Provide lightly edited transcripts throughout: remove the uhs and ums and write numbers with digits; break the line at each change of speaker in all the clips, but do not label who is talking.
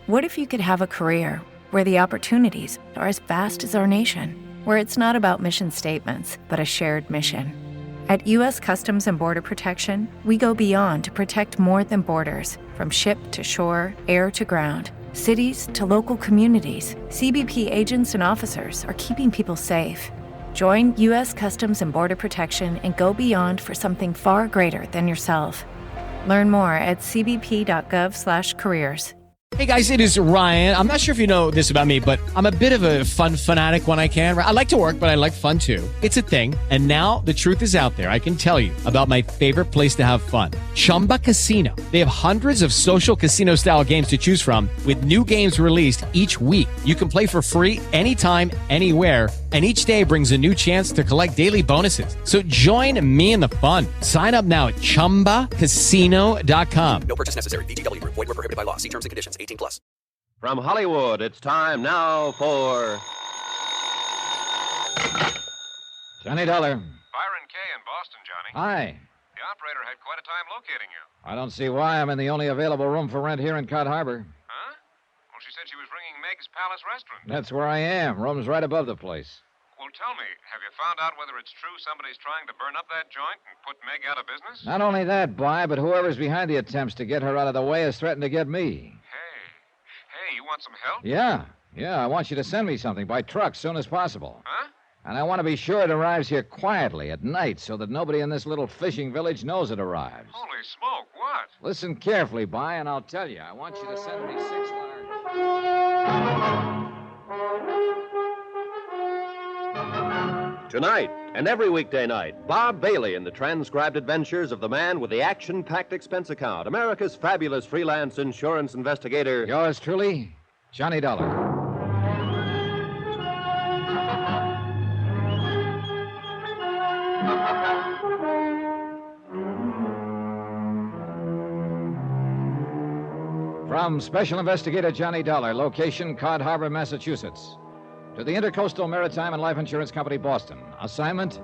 What if you could have a career where the opportunities are as vast as our nation, where it's not about mission statements, but a shared mission? At U.S. Customs and Border Protection, we go beyond to protect more than borders. From ship to shore, air to ground, cities to local communities, CBP agents and officers are keeping people safe. Join U.S. Customs and Border Protection and go beyond for something far greater than yourself. Learn more at cbp.gov/careers.
Hey guys, it is Ryan. I'm not sure if you know this about me, but I'm a bit of a fun fanatic when I can. I like to work, but I like fun too. It's a thing. And now the truth is out there. I can tell you about my favorite place to have fun. Chumba Casino. They have hundreds of social casino style games to choose from with new games released each week. You can play for free anytime, anywhere. And each day brings a new chance to collect daily bonuses. So join me in the fun. Sign up now at ChumbaCasino.com.
No purchase necessary. VGW. Void where prohibited by law. See terms and conditions. 18+.
From Hollywood, it's time now for...
Johnny Dollar.
Byron Kay in Boston, Johnny.
Hi.
The operator had quite a time locating you.
I don't see why. I'm in the only available room for rent here in Cod Harbor.
Huh? Well, she said she was ringing Meg's Palace Restaurant.
That's where I am. Room's right above the place.
Well, tell me, have you found out whether it's true somebody's trying to burn up that joint and put Meg out of business?
Not only that, Bly, but whoever's behind the attempts to get her out of the way has threatened to get me.
Hey, you want some help?
Yeah. I want you to send me something by truck soon as possible.
Huh?
And I want to be sure it arrives here quietly at night so that nobody in this little fishing village knows it arrives.
Holy smoke, what?
Listen carefully, Bly, and I'll tell you. I want you to send me 6 large...
Tonight, and every weekday night, Bob Bailey in the transcribed adventures of the man with the action-packed expense account, America's fabulous freelance insurance investigator.
Yours truly, Johnny Dollar. From Special Investigator Johnny Dollar, location Cod Harbor, Massachusetts. To the Intercoastal Maritime and Life Insurance Company, Boston. Assignment,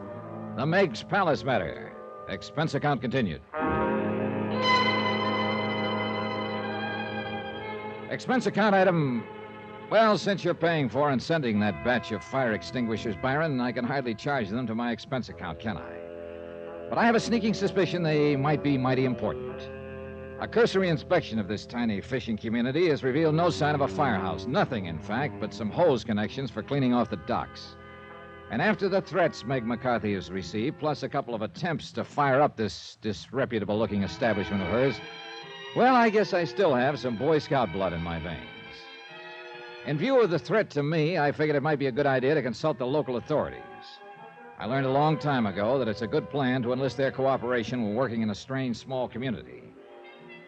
the Meg's Palace matter. Expense account continued. Expense account item... Well, since you're paying for and sending that batch of fire extinguishers, Byron, I can hardly charge them to my expense account, can I? But I have a sneaking suspicion they might be mighty important. A cursory inspection of this tiny fishing community has revealed no sign of a firehouse. Nothing, in fact, but some hose connections for cleaning off the docks. And after the threats Meg McCarthy has received, plus a couple of attempts to fire up this disreputable-looking establishment of hers, well, I guess I still have some Boy Scout blood in my veins. In view of the threat to me, I figured it might be a good idea to consult the local authorities. I learned a long time ago that it's a good plan to enlist their cooperation when working in a strange, small community.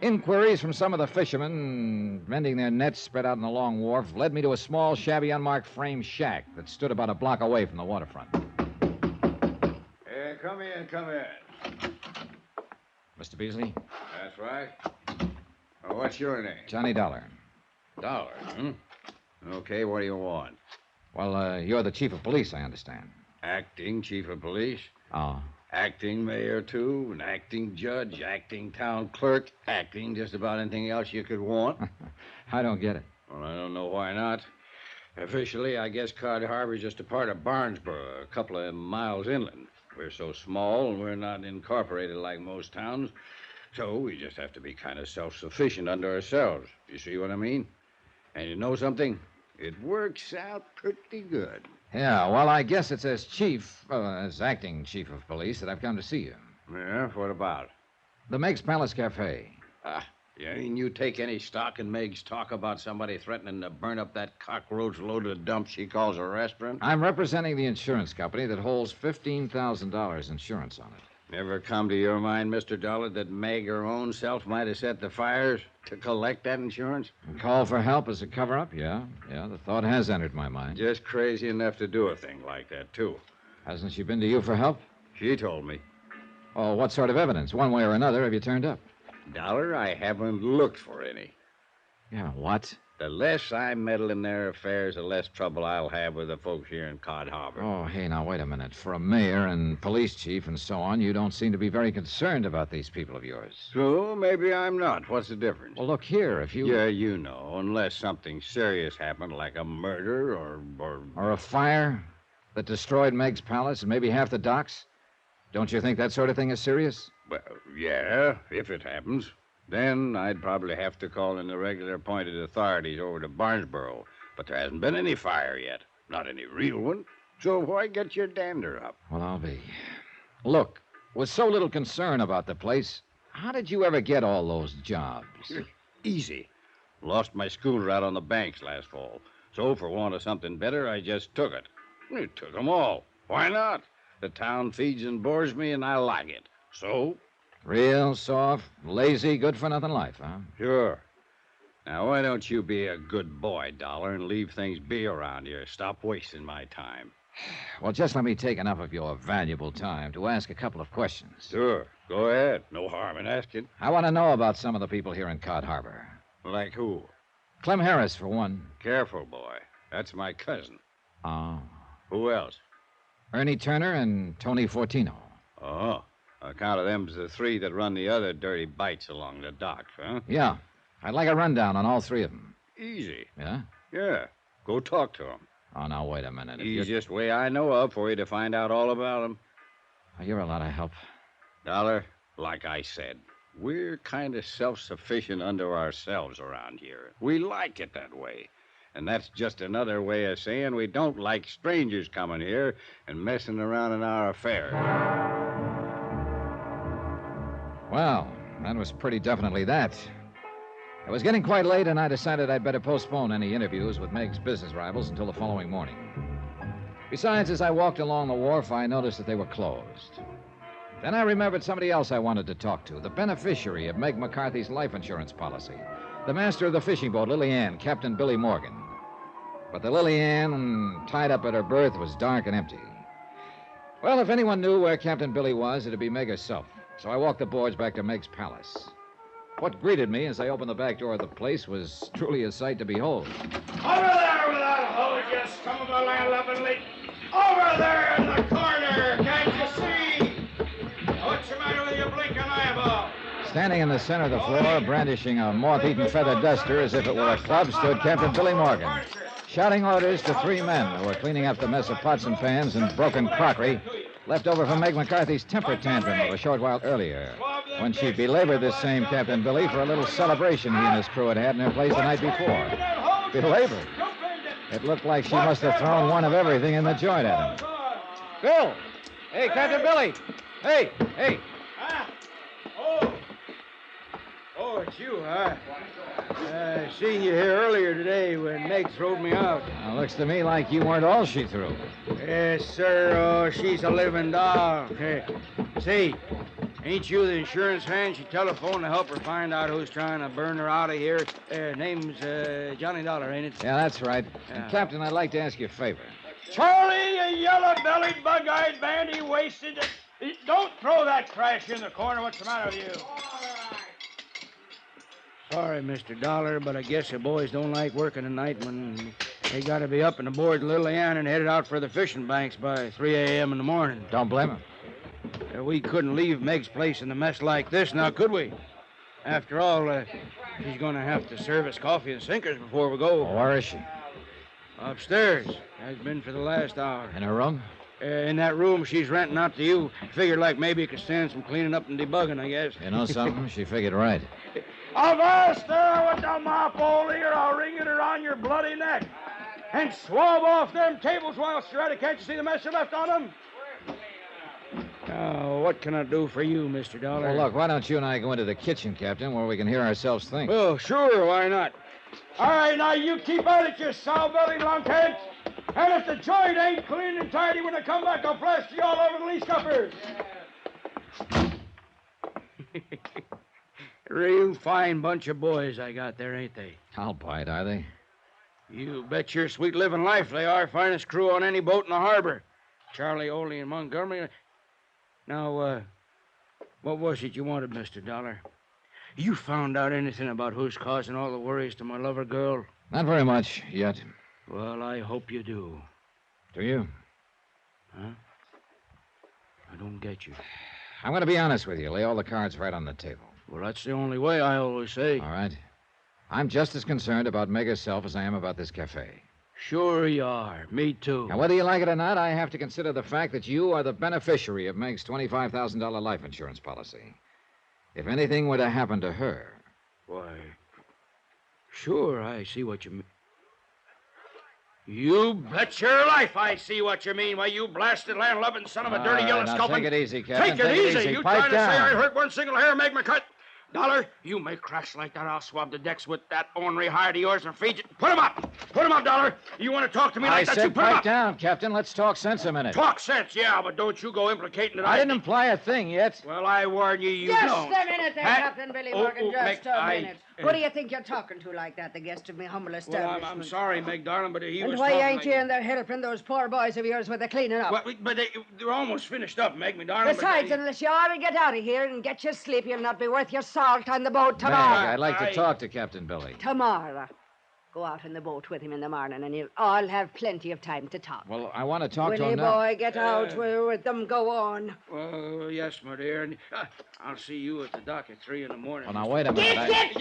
Inquiries from some of the fishermen mending their nets spread out on the long wharf led me to a small, shabby, unmarked frame shack that stood about a block away from the waterfront.
Come in.
Mr. Beasley?
That's right. Oh, what's your name?
Johnny Dollar.
Dollar, Okay, what do you want?
Well, you're the chief of police, I understand.
Acting chief of police?
Oh.
Acting mayor, too, an acting judge, acting town clerk, acting just about anything else you could want.
I don't get it.
Well, I don't know why not. Officially, I guess Cod Harbor's just a part of Barnesboro, a couple of miles inland. We're so small and we're not incorporated like most towns, so we just have to be kind of self-sufficient unto ourselves. You see what I mean? And you know something? It works out pretty good.
Yeah, well, I guess it's as acting chief of police that I've come to see you.
Yeah, what about?
The Meg's Palace Cafe.
Yeah, and you take any stock in Meg's talk about somebody threatening to burn up that cockroach-loaded dump she calls a restaurant?
I'm representing the insurance company that holds $15,000 insurance on it.
Never come to your mind, Mr. Dollar, that Meg her own self might have set the fires to collect that insurance?
And call for help as a cover-up? Yeah, the thought has entered my mind.
Just crazy enough to do a thing like that, too.
Hasn't she been to you for help?
She told me.
Oh, what sort of evidence, one way or another, have you turned up?
Dollar, I haven't looked for any.
Yeah, what?
The less I meddle in their affairs, the less trouble I'll have with the folks here in Cod Harbor.
Oh, hey, now, wait a minute. For a mayor and police chief and so on, you don't seem to be very concerned about these people of yours.
So, maybe I'm not. What's the difference?
Well, look here, if you...
Yeah, you know, unless something serious happened, like a murder
Or a fire that destroyed Meg's palace and maybe half the docks. Don't you think that sort of thing is serious?
Well, yeah, if it happens. Then I'd probably have to call in the regular appointed authorities over to Barnesboro. But there hasn't been any fire yet. Not any real one. So why get your dander up?
Well, I'll be. Look, with so little concern about the place, how did you ever get all those jobs?
Easy. Lost my schooner out on the banks last fall. So for want of something better, I just took it. I took them all. Why not? The town feeds and bores me, and I like it. So...
Real soft, lazy, good-for-nothing life, huh?
Sure. Now, why don't you be a good boy, Dollar, and leave things be around here? Stop wasting my time.
Well, just let me take enough of your valuable time to ask a couple of questions.
Sure. Go ahead. No harm in asking.
I want to know about some of the people here in Cod Harbor.
Like who?
Clem Harris, for one.
Careful, boy. That's my cousin.
Oh.
Who else?
Ernie Turner and Tony Fortino.
Oh. On account of them's the three that run the other dirty bites along the docks, huh?
Yeah. I'd like a rundown on all three of them.
Easy.
Yeah?
Yeah. Go talk to them.
Oh, now, wait a minute.
Easiest way I know of for you to find out all about them.
Oh, you're a lot of help.
Dollar, like I said, we're kind of self-sufficient unto ourselves around here. We like it that way. And that's just another way of saying we don't like strangers coming here and messing around in our affairs.
Well, that was pretty definitely that. It was getting quite late, and I decided I'd better postpone any interviews with Meg's business rivals until the following morning. Besides, as I walked along the wharf, I noticed that they were closed. Then I remembered somebody else I wanted to talk to, the beneficiary of Meg McCarthy's life insurance policy, the master of the fishing boat, Lily Ann, Captain Billy Morgan. But the Lily Ann, tied up at her berth, was dark and empty. Well, if anyone knew where Captain Billy was, it'd be Meg herself. So I walked the boards back to Meg's palace. What greeted me as I opened the back door of the place was truly a sight to behold.
Over there with that hose, you scum of a land-loving. Over there in the corner, can't you see? What's the matter with your blinking eyeball?
Standing in the center of the floor, brandishing a moth-eaten feather duster as if it were a club, stood Captain Billy Morgan, shouting orders to three men who were cleaning up the mess of pots and pans and broken crockery left over from Meg McCarthy's temper tantrum of a short while earlier, when she belabored this same Captain Billy for a little celebration he and his crew had in their place the night before. Belabored? It looked like she must have thrown one of everything in the joint at him. Bill! Hey, Captain Billy! Hey!
Oh, it's you, huh? I seen you here earlier today when Meg throwed me out.
Now, looks to me like you weren't all she threw.
Yes, sir. Oh, she's a living doll. Hey, say, ain't you the insurance man? She telephoned to help her find out who's trying to burn her out of here. Name's Johnny Dollar, ain't it?
Yeah, that's right.
Yeah.
And, Captain, I'd like to ask you a favor.
Charlie, you yellow-bellied, bug-eyed, bandy-waisted. Don't throw that trash in the corner. What's the matter with you? Sorry, Mr. Dollar, but I guess the boys don't like working at night when they got to be up and aboard Lily Ann and headed out for the fishing banks by 3 a.m. in the morning.
Don't blame him.
We couldn't leave Meg's place in a mess like this, now could we? After all, she's going to have to serve us coffee and sinkers before we go.
Oh, where is she?
Upstairs. Has been for the last hour.
In her room?
In that room she's renting out to you. Figured like maybe it could stand some cleaning up and debugging, I guess.
You know something? She figured right.
Avast there with the mop all here. I'll ring it around your bloody neck. And swab off them tables while you're at it. Can't you see the mess you left on them? Now, what can I do for you, Mr. Dollar?
Well, look, why don't you and I go into the kitchen, Captain, where we can hear ourselves think?
Oh, sure, why not? All right, now you keep at it, you sow-bellied lunkheads. And if the joint ain't clean and tidy when I come back, I'll plaster you all over the lee scuppers. Real fine bunch of boys I got there, ain't they?
I'll bite, are they?
You bet your sweet living life they are. Finest crew on any boat in the harbor. Charlie, Oley, and Montgomery. Now, what was it you wanted, Mr. Dollar? You found out anything about who's causing all the worries to my lover girl?
Not very much yet.
Well, I hope you do.
Do you?
Huh? I don't get you.
I'm going to be honest with you. Lay all the cards right on the table.
Well, that's the only way, I always say.
All right. I'm just as concerned about Meg herself as I am about this cafe.
Sure you are. Me too.
Now, whether you like it or not, I have to consider the fact that you are the beneficiary of Meg's $25,000 life insurance policy. If anything were to happen to her...
Why, sure, I see what you mean. You bet your life I see what you mean. Why, you blasted land-loving son of a dirty yellow
now
sculpin.
take it easy, Captain.
Take it easy. You
Pipe
trying
down.
to say I hurt one single hair make my cut? Dollar, you make cracks like that, I'll swab the decks with that ornery hide of yours and feed you. Put him up! Put him up, Dollar! You want to talk to me like that, you
said
put him
pipe
up!
down, Captain. Let's talk sense a minute.
Talk sense, yeah, but don't you go implicating that
I didn't imply a thing yet.
Well, I warn you, you
Just
don't.
a minute there,
Huh?
Captain Billy
Oh,
Morgan, just
Meg,
a minute. Who do you think you're talking to like that, the guest of me humble
Well,
establishment?
I'm sorry, Meg, darling, but he
And
was
why
talking
ain't
like
you in there helping those poor boys of yours with the cleaning up?
Well, but they're almost finished up, Meg, me darling.
Besides,
but
unless you ought to get out of here and get your sleep, you'll not be worth your salt on the boat
Meg,
tomorrow.
I'd like to talk to Captain Billy.
Tomorrow. Go out in the boat with him in the morning, and you'll all have plenty of time to talk.
Well, I want to talk to
Willie
him now.
boy, get out with them. Go on.
Well, yes, my dear. And, I'll see you at the dock at 3 in the morning.
Well, now, wait a minute.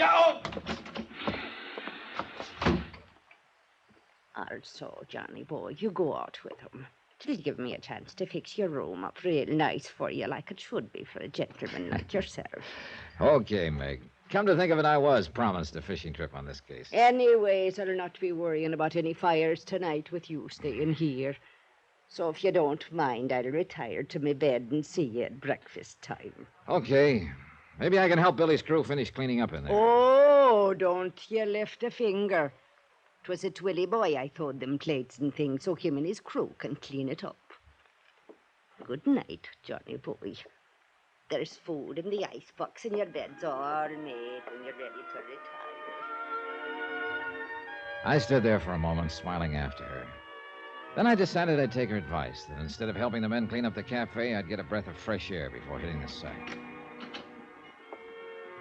Also, Johnny boy, you go out with him. It'll give me a chance to fix your room up real nice for you, like it should be for a gentleman like yourself.
Okay, Meg. Come to think of it, I was promised a fishing trip on this case.
Anyways, I'll not be worrying about any fires tonight with you staying here. So if you don't mind, I'll retire to my bed and see you at breakfast time.
Okay. Maybe I can help Billy's crew finish cleaning up in there.
Oh, don't you lift a finger. 'Twas at Willie boy I throwed them plates and things so him and his crew can clean it up. Good night, Johnny boy. There's food in the icebox and your bed's all made when you're ready to retire.
I stood there for a moment, smiling after her. Then I decided I'd take her advice, that instead of helping the men clean up the cafe, I'd get a breath of fresh air before hitting the sack.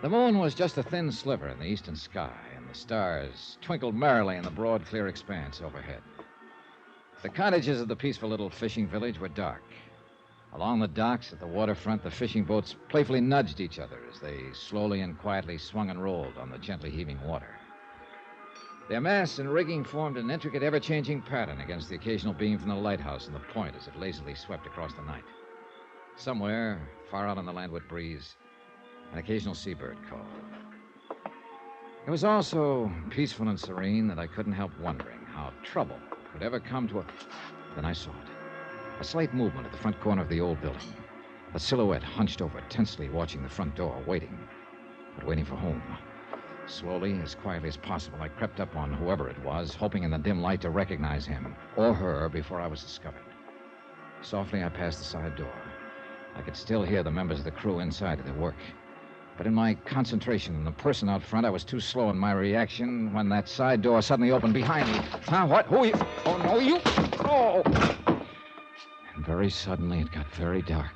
The moon was just a thin sliver in the eastern sky, and the stars twinkled merrily in the broad, clear expanse overhead. The cottages of the peaceful little fishing village were dark. Along the docks at the waterfront, the fishing boats playfully nudged each other as they slowly and quietly swung and rolled on the gently heaving water. Their masts and rigging formed an intricate, ever-changing pattern against the occasional beam from the lighthouse and the point as it lazily swept across the night. Somewhere, far out on the landward breeze, an occasional seabird called. It was all so peaceful and serene that I couldn't help wondering how trouble could ever come to a... Then I saw it. A slight movement at the front corner of the old building. A silhouette hunched over, tensely watching the front door, waiting. But waiting for whom? Slowly, as quietly as possible, I crept up on whoever it was, hoping in the dim light to recognize him or her before I was discovered. Softly, I passed the side door. I could still hear the members of the crew inside at their work. But in my concentration on the person out front, I was too slow in my reaction when that side door suddenly opened behind me. Huh? What? Who are you? Oh, no, you... Oh! And very suddenly, it got very dark.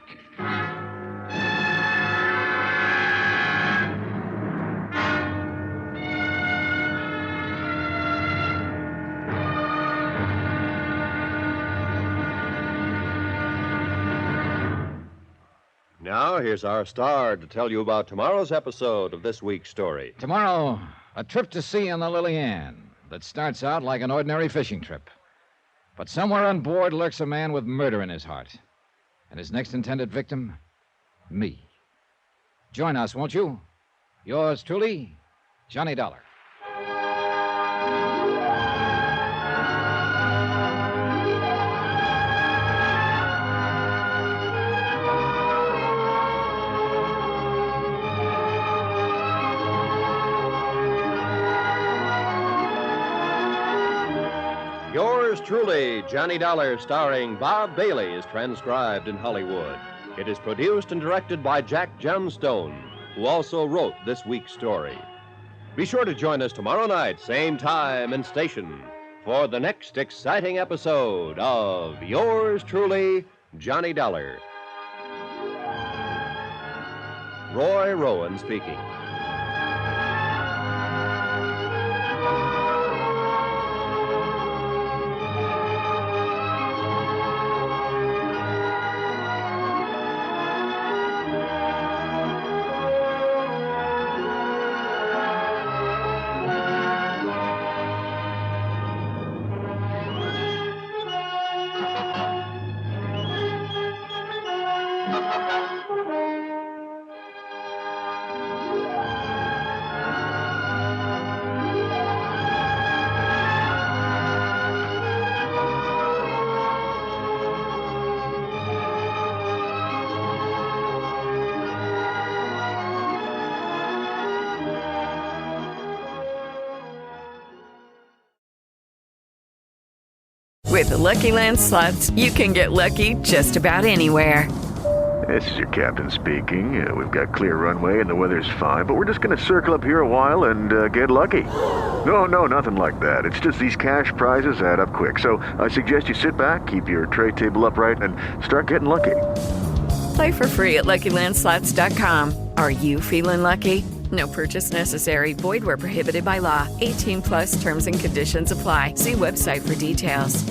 Now, here's our star to tell you about tomorrow's episode of this week's story.
Tomorrow, a trip to sea on the Lily Ann that starts out like an ordinary fishing trip. But somewhere on board lurks a man with murder in his heart. And his next intended victim, me. Join us, won't you? Yours truly, Johnny Dollar.
Yours truly, Johnny Dollar, starring Bob Bailey, is transcribed in Hollywood. It is produced and directed by Jack Johnstone, who also wrote this week's story. Be sure to join us tomorrow night, same time and station, for the next exciting episode of Yours truly, Johnny Dollar. Roy Rowan speaking.
With the Lucky Land Slots, you can get lucky just about anywhere.
This is your captain speaking. We've got clear runway and the weather's fine, but we're just going to circle up here a while and get lucky. No, nothing like that. It's just these cash prizes add up quick. So I suggest you sit back, keep your tray table upright, and start getting lucky.
Play for free at LuckyLandSlots.com. Are you feeling lucky? No purchase necessary. Void where prohibited by law. 18+ terms and conditions apply. See website for details.